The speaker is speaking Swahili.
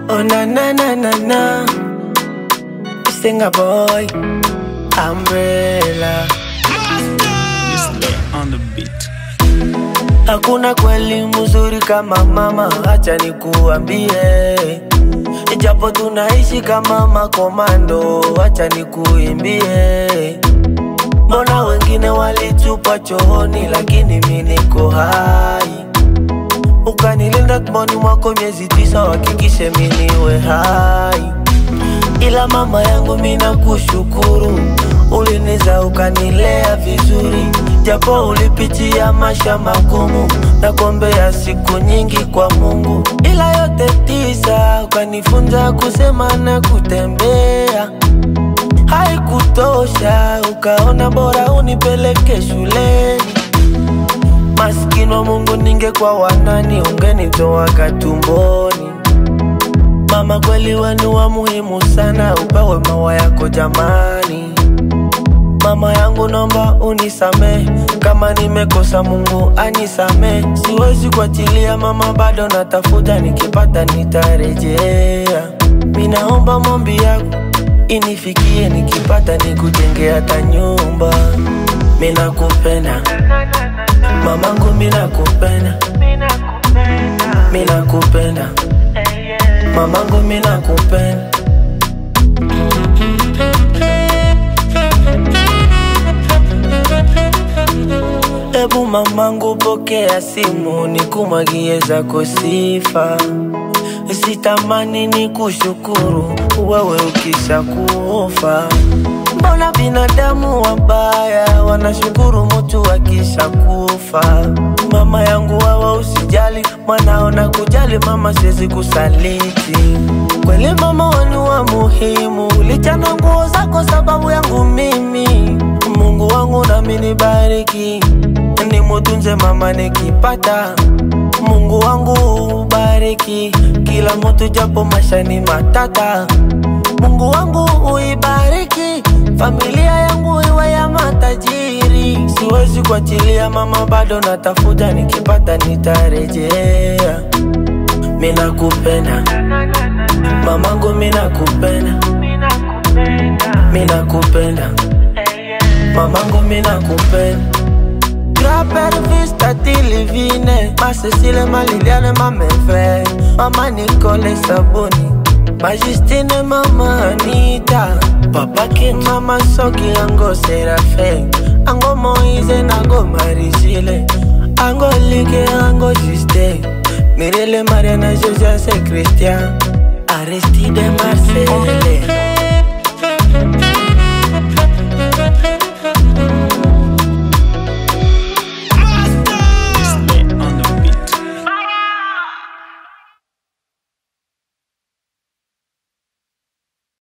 Oh na na na na na. Singer boy, Umbrella. On the beat. Hakuna kweli mzuri kama mama, acha nikuambie. Ijapo tunaishi kama makomando, acha nikuimbie. Mbona wengine walitupa chooni, lakini mimi niko hai. Ukanilinda tumboni mwako miezi 9, hakikishe mimi niwe hai. Ila mama yangu mimi nakushukuru, ulinizaa ukanilea vizuri. Japo ulipitia maisha magumu, nakuombea siku nyingi kwa Mungu. Ila yote 9 ukanifunza kusema na kutembea. Haikutosha, ukaona bora unipeleke shuleni. Maskini wa Mungu, ningekuwa wanani, ungenitoa katumboni. Mama kweli wenu wa muhimu sana, upewe maua yako jamani. Mama yangu naomba unisame, kama nimekosa Mungu anisame. Siwezi kuachilia mama, bado natafuta, nikipata nitarejea. Mimi naomba maombi yako inifikie, nikipata nikujengea hata nyumba. Mimi nakupenda mamangu, mimi nakupenda, mimi nakupenda mamangu, mimi nakupenda. Ebu mamangu pokea simu, nikumwagie zako sifa. Sitamani nikushukuru wewe ukisha kufa. Mbona binadamu wabaya wanashukuru mtu akisha kufa? Mama yangu wewe usijali, mwanao nakujali mama, siwezi kusaliti. Kweli mama wenu wa muhimu, ulichana nguo zako sababu yangu mimi. Mungu wangu nami nibariki, nimutunze mama nikipata. Mungu wangu ubariki kila mtu japo maisha ni matata. Mungu wangu uibariki familia yangu iwe ya matajiri. Siwezi kuachilia mama, bado natafuta, nikipata nitarejea. Mimi nakupenda mamangu, mimi nakupenda, mimi nakupenda mamangu, mimi nakupenda. Grapper vista tilivine, ma Cecile, ma Liliane, ma Meve, mama Nicole Sabuni, ma Justine, mama Anita, papa King, mama Soki, ango Serafe, ango Moise, ango Marisile, ango Like, ango Juste, Mirele, Mariana, José, Christian, Aristide, Marcele.